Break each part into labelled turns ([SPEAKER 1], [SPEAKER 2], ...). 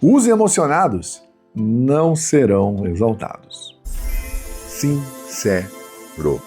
[SPEAKER 1] Os emocionados não serão exaltados. Sincero.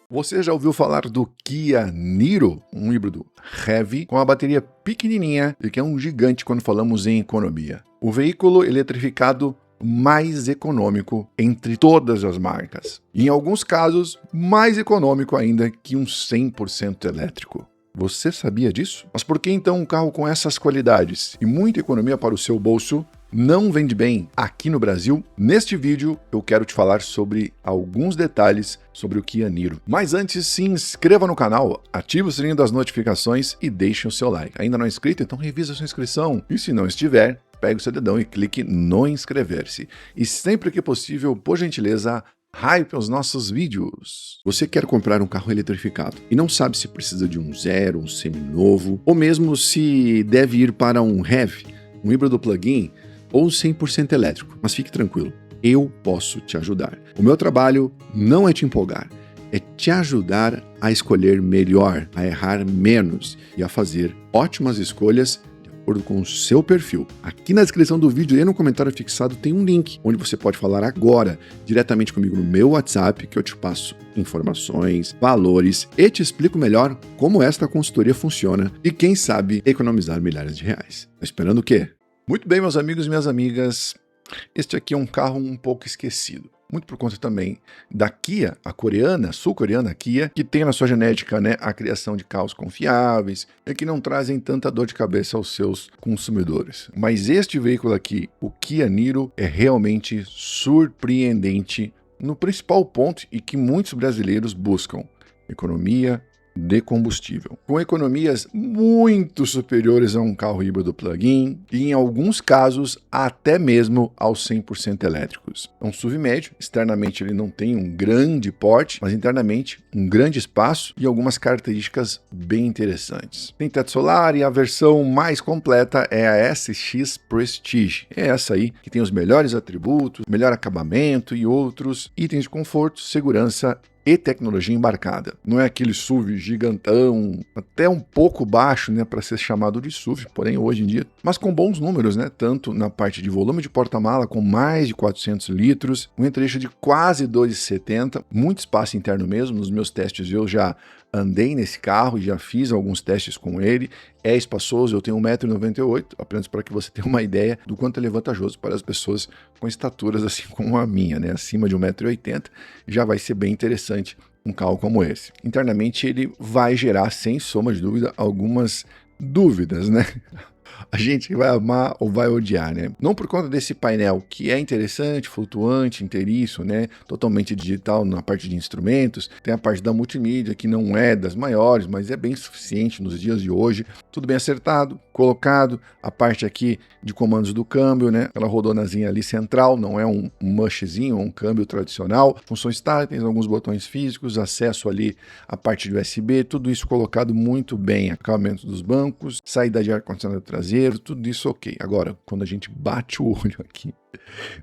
[SPEAKER 1] Você já ouviu falar do Kia Niro, um híbrido heavy com a bateria pequenininha e que é um gigante quando falamos em economia? O veículo eletrificado mais econômico entre todas as marcas. E, em alguns casos, mais econômico ainda que um 100% elétrico. Você sabia disso? Mas por que então um carro com essas qualidades e muita economia para o seu bolso não vende bem aqui no Brasil? Neste vídeo eu quero te falar sobre alguns detalhes sobre o Kia Niro. Mas antes, se inscreva no canal, ative o sininho das notificações e deixe o seu like. Ainda não é inscrito? Então revisa a sua inscrição. E se não estiver, pegue o seu dedão e clique no inscrever-se. E sempre que possível, por gentileza, hype os nossos vídeos. Você quer comprar um carro eletrificado e não sabe se precisa de um zero, um seminovo, ou mesmo se deve ir para um heavy, um híbrido plug-in ou 100% elétrico. Mas fique tranquilo, eu posso te ajudar. O meu trabalho não é te empolgar, é te ajudar a escolher melhor, a errar menos e a fazer ótimas escolhas de acordo com o seu perfil. Aqui na descrição do vídeo e no comentário fixado tem um link onde você pode falar agora diretamente comigo no meu WhatsApp, que eu te passo informações, valores e te explico melhor como esta consultoria funciona e quem sabe economizar milhares de reais. Tá esperando o quê? Muito bem, meus amigos e minhas amigas, este aqui é um carro um pouco esquecido. Muito por conta também da Kia, a coreana, sul-coreana Kia, que tem na sua genética, né, a criação de carros confiáveis e que não trazem tanta dor de cabeça aos seus consumidores. Mas este veículo aqui, o Kia Niro, é realmente surpreendente no principal ponto e que muitos brasileiros buscam: economia de combustível, com economias muito superiores a um carro híbrido plug-in e, em alguns casos, até mesmo aos 100% elétricos. É um SUV médio, externamente ele não tem um grande porte, mas internamente um grande espaço e algumas características bem interessantes. Tem teto solar e a versão mais completa é a SX Prestige. É essa aí que tem os melhores atributos, melhor acabamento e outros itens de conforto, segurança e tecnologia embarcada. Não é aquele SUV gigantão, até um pouco baixo, né, para ser chamado de SUV, porém hoje em dia, mas com bons números, né, tanto na parte de volume de porta-mala com mais de 400 litros, um entre-eixo de quase 2,70, muito espaço interno mesmo. Nos meus testes eu já andei nesse carro e já fiz alguns testes com ele. É espaçoso, eu tenho 1,98 m, apenas para que você tenha uma ideia do quanto é vantajoso para as pessoas com estaturas assim como a minha, né? Acima de 1,80 m, já vai ser bem interessante um carro como esse. Internamente ele vai gerar, sem sombra de dúvida, algumas dúvidas, né? A gente vai amar ou vai odiar, né? Não por conta desse painel que é interessante, flutuante, inteiriço, né? Totalmente digital na parte de instrumentos. Tem a parte da multimídia que não é das maiores, mas é bem suficiente nos dias de hoje. Tudo bem acertado, colocado. A parte aqui de comandos do câmbio, né? Aquela rodonazinha ali central, não é um mushzinho, um câmbio tradicional. Funções táteis, alguns botões físicos, acesso ali à parte de USB, tudo isso colocado muito bem. Acabamento dos bancos, saída de ar-condicionado traseiro, tudo isso ok. Agora, quando a gente bate o olho aqui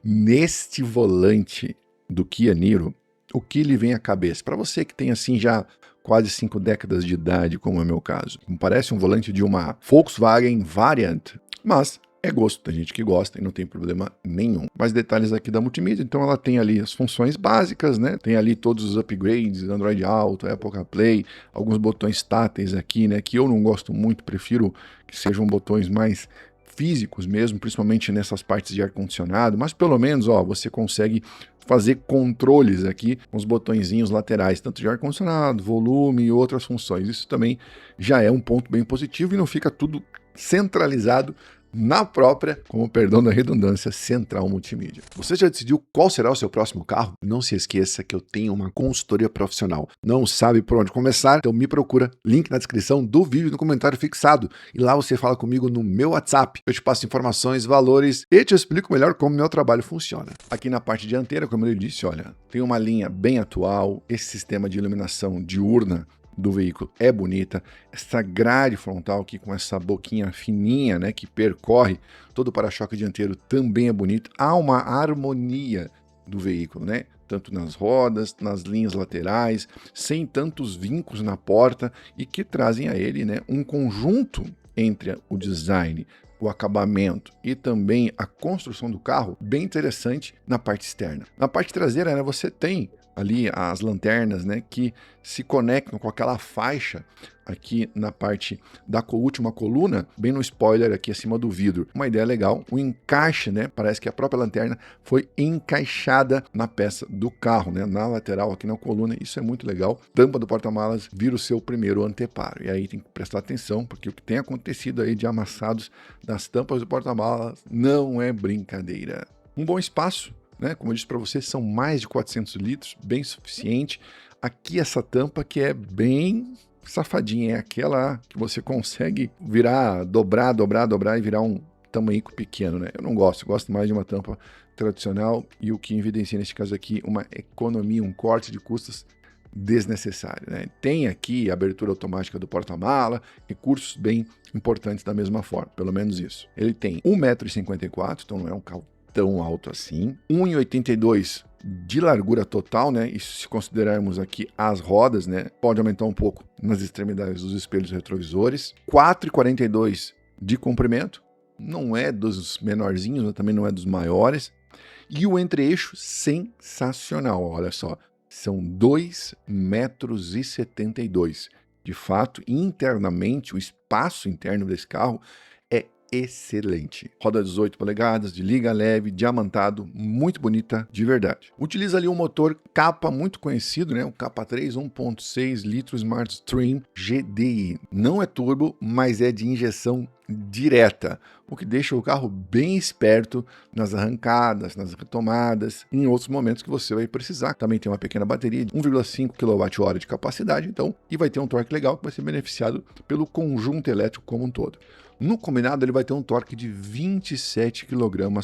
[SPEAKER 1] neste volante do Kia Niro, o que lhe vem à cabeça? Para você que tem assim já quase 5 décadas de idade, como é o meu caso, parece um volante de uma Volkswagen Variant, mas é gosto, tem gente que gosta e não tem problema nenhum. Mais detalhes aqui da multimídia, então ela tem ali as funções básicas, né? Tem ali todos os upgrades, Android Auto, Apple CarPlay, alguns botões táteis aqui, né? Que eu não gosto muito, prefiro que sejam botões mais físicos mesmo, principalmente nessas partes de ar-condicionado, mas pelo menos, ó, você consegue fazer controles aqui com os botõezinhos laterais, tanto de ar-condicionado, volume e outras funções. Isso também já é um ponto bem positivo e não fica tudo centralizado na própria, com o perdão da redundância, central multimídia. Você já decidiu qual será o seu próximo carro? Não se esqueça que eu tenho uma consultoria profissional. Não sabe por onde começar? Então me procura, link na descrição do vídeo no comentário fixado. E lá você fala comigo no meu WhatsApp. Eu te passo informações, valores e te explico melhor como meu trabalho funciona. Aqui na parte dianteira, como eu disse, olha, tem uma linha bem atual, esse sistema de iluminação diurna do veículo é bonita, essa grade frontal aqui com essa boquinha fininha, né, que percorre todo o para-choque dianteiro também é bonito. Há uma harmonia do veículo, né, tanto nas rodas, nas linhas laterais, sem tantos vincos na porta e que trazem a ele, né, um conjunto entre o design o acabamento e também a construção do carro bem interessante na parte externa. Na parte traseira, né, você tem ali as lanternas, né, que se conectam com aquela faixa aqui na parte da última coluna, bem no spoiler aqui acima do vidro. Uma ideia legal, o encaixe, né, parece que a própria lanterna foi encaixada na peça do carro, né, na lateral aqui na coluna, isso é muito legal. Tampa do porta-malas vira o seu primeiro anteparo, e aí tem que prestar atenção, porque o que tem acontecido aí de amassados das tampas do porta-malas não é brincadeira. Um bom espaço, né? Como eu disse para você, são mais de 400 litros, bem suficiente. Aqui essa tampa que é bem safadinha, é aquela que você consegue virar, dobrar e virar um tamanhico pequeno, né? Eu não gosto, eu gosto mais de uma tampa tradicional e o que evidencia neste caso aqui uma economia, um corte de custos desnecessário, né? Tem aqui a abertura automática do porta-mala, recursos bem importantes da mesma forma, pelo menos isso. Ele tem 1,54 m, então não é um carro tão alto assim, 1,82 m de largura total, né? Isso se considerarmos aqui as rodas, né? Pode aumentar um pouco nas extremidades dos espelhos retrovisores, 4,42 de comprimento, não é dos menorzinhos, mas também não é dos maiores, e o entre-eixo sensacional, olha só, são 2,72 m. De fato, internamente, o espaço interno desse carro é excelente. Roda 18 polegadas, de liga leve, diamantado, muito bonita de verdade. Utiliza ali um motor capa muito conhecido, né? O capa 3, 1.6 litros Smart Stream GDI. Não é turbo, mas é de injeção direta, o que deixa o carro bem esperto nas arrancadas, nas retomadas, em outros momentos que você vai precisar. Também tem uma pequena bateria de 1,5 kWh de capacidade, então, e vai ter um torque legal que vai ser beneficiado pelo conjunto elétrico como um todo. No combinado, ele vai ter um torque de 27 kgfm.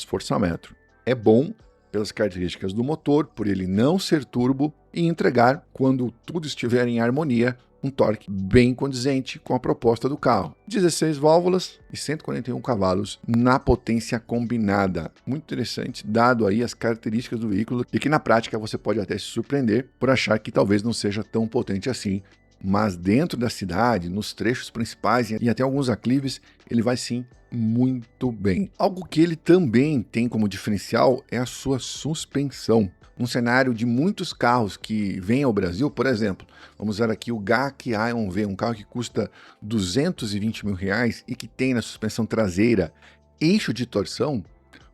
[SPEAKER 1] É bom pelas características do motor, por ele não ser turbo e entregar, quando tudo estiver em harmonia, um torque bem condizente com a proposta do carro. 16 válvulas e 141 cavalos na potência combinada. Muito interessante, dado aí as características do veículo, e que na prática você pode até se surpreender por achar que talvez não seja tão potente assim, mas dentro da cidade, nos trechos principais e até alguns aclives, ele vai sim muito bem. Algo que ele também tem como diferencial é a sua suspensão. Um cenário de muitos carros que vêm ao Brasil, por exemplo, vamos usar aqui o GAC Ion V, um carro que custa R$220 mil e que tem na suspensão traseira eixo de torção.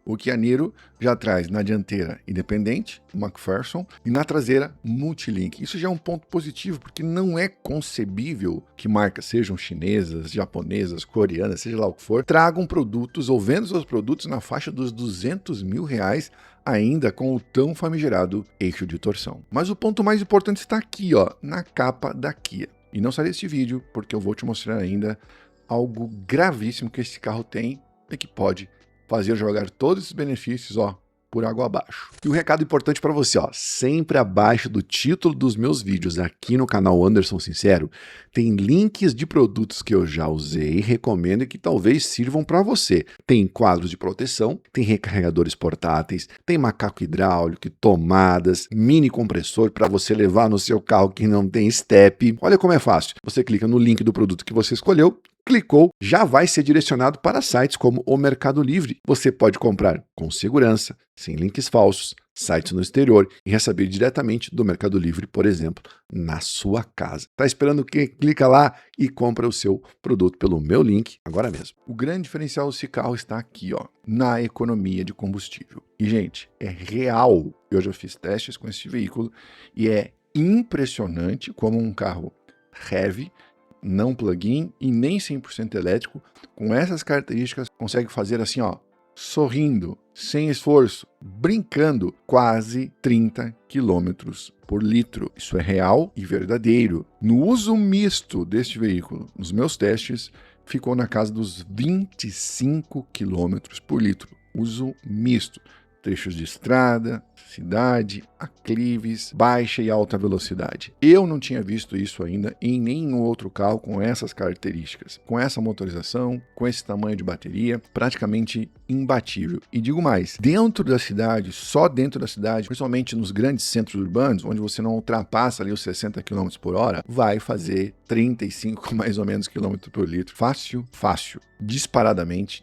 [SPEAKER 1] O Kia Niro já traz na dianteira independente, McPherson, e na traseira multilink. Isso já é um ponto positivo, porque não é concebível que marcas, sejam chinesas, japonesas, coreanas, seja lá o que for, tragam produtos ou vendam seus produtos na faixa dos R$200 mil, ainda com o tão famigerado eixo de torção. Mas o ponto mais importante está aqui, ó, na capa da Kia. E não sai deste vídeo, porque eu vou te mostrar ainda algo gravíssimo que esse carro tem e que pode fazer jogar todos esses benefícios, ó, por água abaixo. E um recado importante para você, ó, sempre abaixo do título dos meus vídeos aqui no canal Anderson Sincero, tem links de produtos que eu já usei, recomendo e que talvez sirvam para você. Tem quadros de proteção, tem recarregadores portáteis, tem macaco hidráulico, tomadas, mini compressor para você levar no seu carro que não tem step. Olha como é fácil. Você clica no link do produto que você escolheu, clicou, já vai ser direcionado para sites como o Mercado Livre. Você pode comprar com segurança, sem links falsos, sites no exterior e receber diretamente do Mercado Livre, por exemplo, na sua casa. Tá esperando o quê? Clica lá e compra o seu produto pelo meu link agora mesmo. O grande diferencial desse carro está aqui, ó, na economia de combustível. E, gente, é real. Eu já fiz testes com esse veículo e é impressionante como um carro heavy, não plug-in e nem 100% elétrico, com essas características, consegue fazer assim, ó, sorrindo, sem esforço, brincando, quase 30 km por litro. Isso é real e verdadeiro. No uso misto deste veículo, nos meus testes, ficou na casa dos 25 km por litro. Uso misto. trechos de estrada, cidade, aclives, baixa e alta velocidade. Eu não tinha visto isso ainda em nenhum outro carro com essas características. Com essa motorização, com esse tamanho de bateria, praticamente imbatível. E digo mais, dentro da cidade, só dentro da cidade, principalmente nos grandes centros urbanos, onde você não ultrapassa ali os 60 km por hora, vai fazer 35 mais ou menos km por litro. Fácil, fácil. Disparadamente,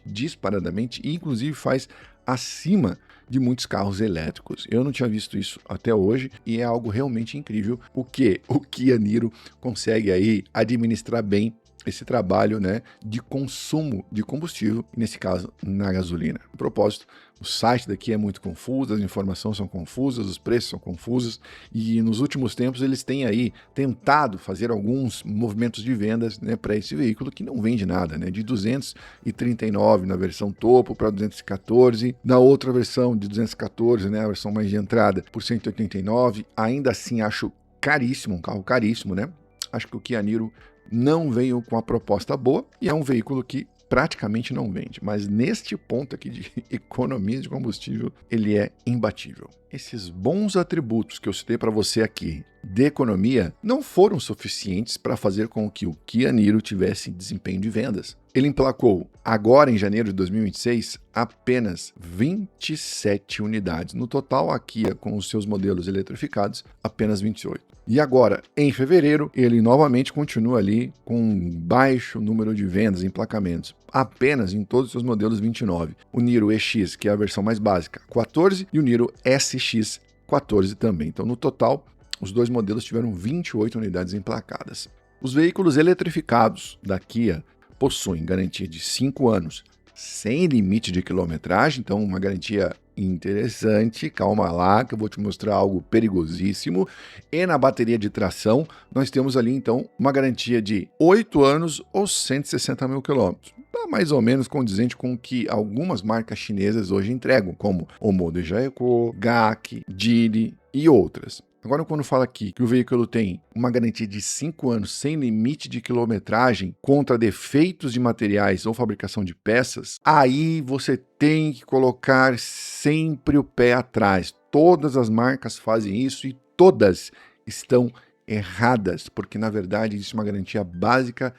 [SPEAKER 1] e inclusive faz acima de muitos carros elétricos. Eu não tinha visto isso até hoje e é algo realmente incrível o que o Kia Niro consegue aí administrar bem esse trabalho, né, de consumo de combustível, nesse caso na gasolina. A propósito, o site daqui é muito confuso, as informações são confusas, os preços são confusos e nos últimos tempos eles têm aí tentado fazer alguns movimentos de vendas, né, para esse veículo que não vende nada, né, de 239 na versão topo para 214, na outra versão de 214, né, a versão mais de entrada, por 189, ainda assim acho caríssimo, um carro caríssimo, né? Acho que o Kia Niro não veio com a proposta boa e é um veículo que praticamente não vende, mas neste ponto aqui de economia de combustível, ele é imbatível. Esses bons atributos que eu citei para você aqui de economia não foram suficientes para fazer com que o Kia Niro tivesse desempenho de vendas. Ele emplacou, agora em janeiro de 2026, apenas 27 unidades. No total, a Kia, com os seus modelos eletrificados, apenas 28. E agora, em fevereiro, ele novamente continua ali com um baixo número de vendas, emplacamentos, apenas em todos os seus modelos 29. O Niro EX, que é a versão mais básica, 14, e o Niro SX, 14 também. Então, no total, os dois modelos tiveram 28 unidades emplacadas. Os veículos eletrificados da Kia possuem garantia de 5 anos, sem limite de quilometragem, então uma garantia interessante. Calma lá, que eu vou te mostrar algo perigosíssimo. E na bateria de tração, nós temos ali então uma garantia de 8 anos ou 160 mil quilômetros. Tá mais ou menos condizente com o que algumas marcas chinesas hoje entregam, como Omoda Jaeco, GAC, Geely e outras. Agora, quando fala aqui que o veículo tem uma garantia de 5 anos sem limite de quilometragem contra defeitos de materiais ou fabricação de peças, aí você tem que colocar sempre o pé atrás. Todas as marcas fazem isso e todas estão erradas, porque na verdade existe uma garantia básica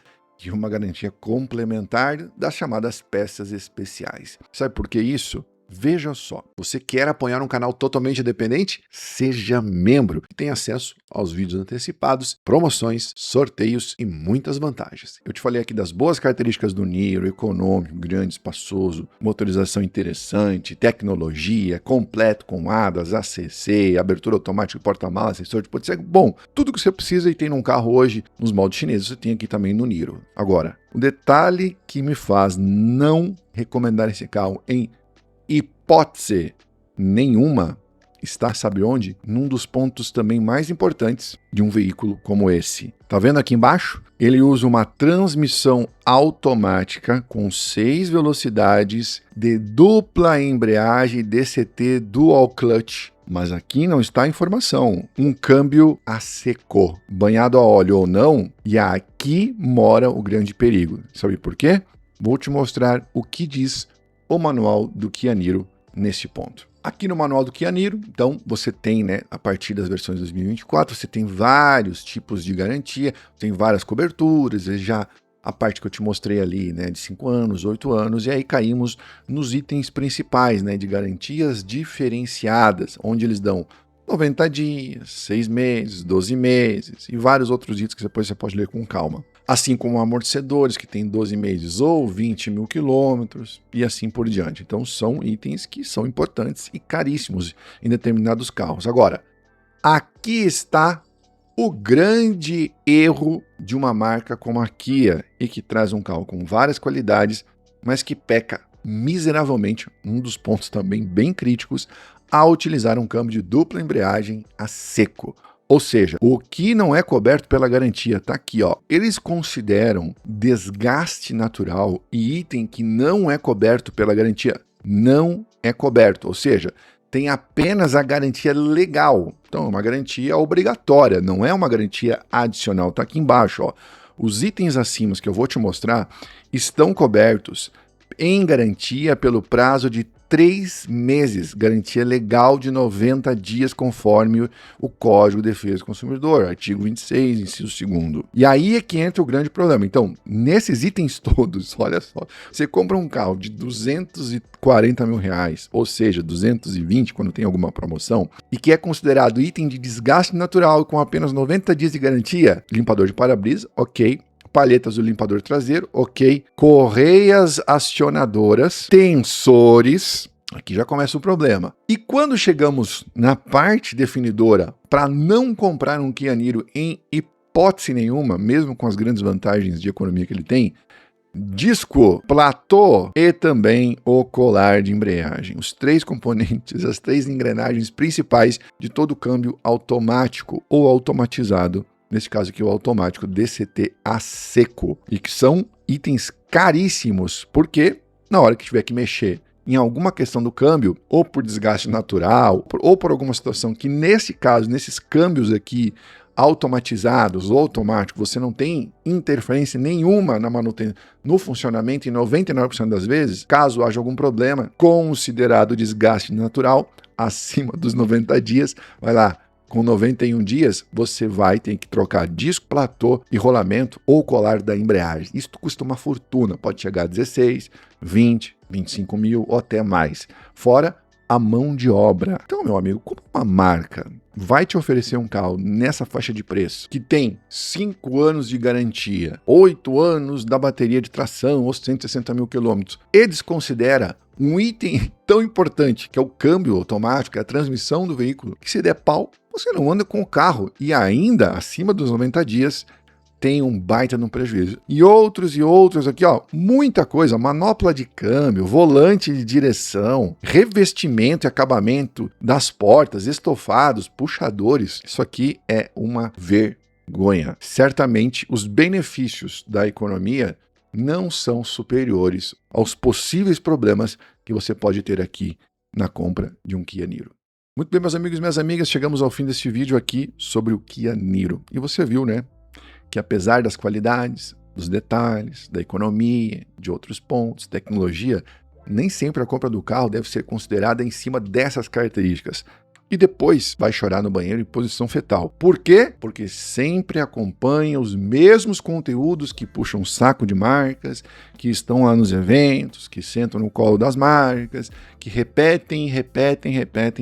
[SPEAKER 1] e uma garantia complementar das chamadas peças especiais. Sabe por que isso? Veja só, você quer apoiar um canal totalmente independente? Seja membro e tenha acesso aos vídeos antecipados, promoções, sorteios e muitas vantagens. Eu te falei aqui das boas características do Niro, econômico, grande, espaçoso, motorização interessante, tecnologia, completo com ADAS, ACC, abertura automática, porta-malas, sensor de porta. Bom, tudo que você precisa e tem num carro hoje, nos moldes chineses, você tem aqui também no Niro. Agora, o detalhe que me faz não recomendar esse carro em hipótese nenhuma está, sabe onde? Num dos pontos também mais importantes de um veículo como esse. Tá vendo aqui embaixo? Ele usa uma transmissão automática com 6 velocidades de dupla embreagem DCT Dual Clutch. Mas aqui não está a informação. Um câmbio a seco, banhado a óleo ou não, e aqui mora o grande perigo. Sabe por quê? Vou te mostrar o que diz o manual do Kia Niro nesse ponto. Aqui no manual do Kia Niro, então, você tem, né, a partir das versões 2024, você tem vários tipos de garantia, tem várias coberturas, já a parte que eu te mostrei ali, né, de 5 anos, 8 anos, e aí caímos nos itens principais, né, de garantias diferenciadas, onde eles dão 90 dias, 6 meses, 12 meses e vários outros itens que depois você pode ler com calma. Assim como amortecedores, que tem 12 meses ou 20 mil quilômetros e assim por diante. Então são itens que são importantes e caríssimos em determinados carros. Agora, aqui está o grande erro de uma marca como a Kia e que traz um carro com várias qualidades, mas que peca miseravelmente, um dos pontos também bem críticos, a utilizar um câmbio de dupla embreagem a seco. Ou seja, o que não é coberto pela garantia, tá aqui, ó. Eles consideram desgaste natural e item que não é coberto pela garantia não é coberto, ou seja, tem apenas a garantia legal. Então, é uma garantia obrigatória, não é uma garantia adicional. Tá aqui embaixo, ó. Os itens acima que eu vou te mostrar estão cobertos em garantia pelo prazo de 3 meses, garantia legal de 90 dias, conforme o Código de Defesa do Consumidor, artigo 26, inciso 2º. E aí é que entra o grande problema. Então, nesses itens todos, olha só, você compra um carro de 240 mil reais, ou seja, 220 quando tem alguma promoção, e que é considerado item de desgaste natural com apenas 90 dias de garantia, limpador de para-brisa, ok. Palhetas do limpador traseiro, ok. Correias acionadoras, tensores, aqui já começa o problema. E quando chegamos na parte definidora para não comprar um Kia Niro em hipótese nenhuma, mesmo com as grandes vantagens de economia que ele tem, disco, platô e também o colar de embreagem. Os 3 componentes, as 3 engrenagens principais de todo câmbio automático ou automatizado, nesse caso aqui o automático DCT a seco, e que são itens caríssimos, porque na hora que tiver que mexer em alguma questão do câmbio, ou por desgaste natural, ou por alguma situação que nesse caso, nesses câmbios aqui automatizados ou automáticos, você não tem interferência nenhuma na manutenção, no funcionamento em 99% das vezes, caso haja algum problema, considerado desgaste natural, acima dos 90 dias, vai lá, com 91 dias, você vai ter que trocar disco, platô e rolamento ou colar da embreagem. Isso custa uma fortuna, pode chegar a 16, 20, 25 mil ou até mais. Fora a mão de obra. Então, meu amigo, como uma marca vai te oferecer um carro nessa faixa de preço, que tem 5 anos de garantia, 8 anos da bateria de tração ou 160 mil quilômetros, e desconsidera um item tão importante, que é o câmbio automático, é a transmissão do veículo, que se der pau, você não anda com o carro e ainda, acima dos 90 dias, tem um baita no prejuízo. E outros aqui, ó, muita coisa, manopla de câmbio, volante de direção, revestimento e acabamento das portas, estofados, puxadores. Isso aqui é uma vergonha. Certamente, os benefícios da economia não são superiores aos possíveis problemas que você pode ter aqui na compra de um Kia Niro. Muito bem, meus amigos e minhas amigas, chegamos ao fim desse vídeo aqui sobre o Kia Niro. E você viu, né, que apesar das qualidades, dos detalhes, da economia, de outros pontos, tecnologia, nem sempre a compra do carro deve ser considerada em cima dessas características. E depois vai chorar no banheiro em posição fetal. Por quê? Porque sempre acompanha os mesmos conteúdos que puxam saco de marcas, que estão lá nos eventos, que sentam no colo das marcas, que repetem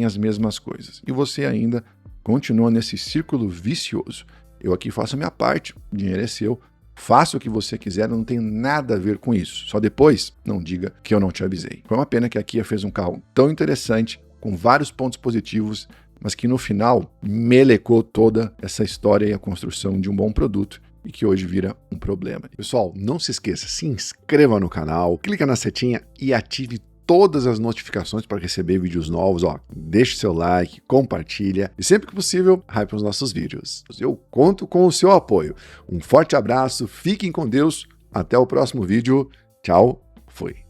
[SPEAKER 1] as mesmas coisas. E você ainda continua nesse círculo vicioso. Eu aqui faço a minha parte, o dinheiro é seu, faça o que você quiser, não tem nada a ver com isso. Só depois, não diga que eu não te avisei. Foi uma pena que a Kia fez um carro tão interessante, com vários pontos positivos, mas que no final melecou toda essa história e a construção de um bom produto e que hoje vira um problema. Pessoal, não se esqueça, se inscreva no canal, clica na setinha e ative todas as notificações para receber vídeos novos. Ó, deixe seu like, compartilha e sempre que possível, hype os nossos vídeos. Eu conto com o seu apoio. Um forte abraço, fiquem com Deus, até o próximo vídeo. Tchau, fui.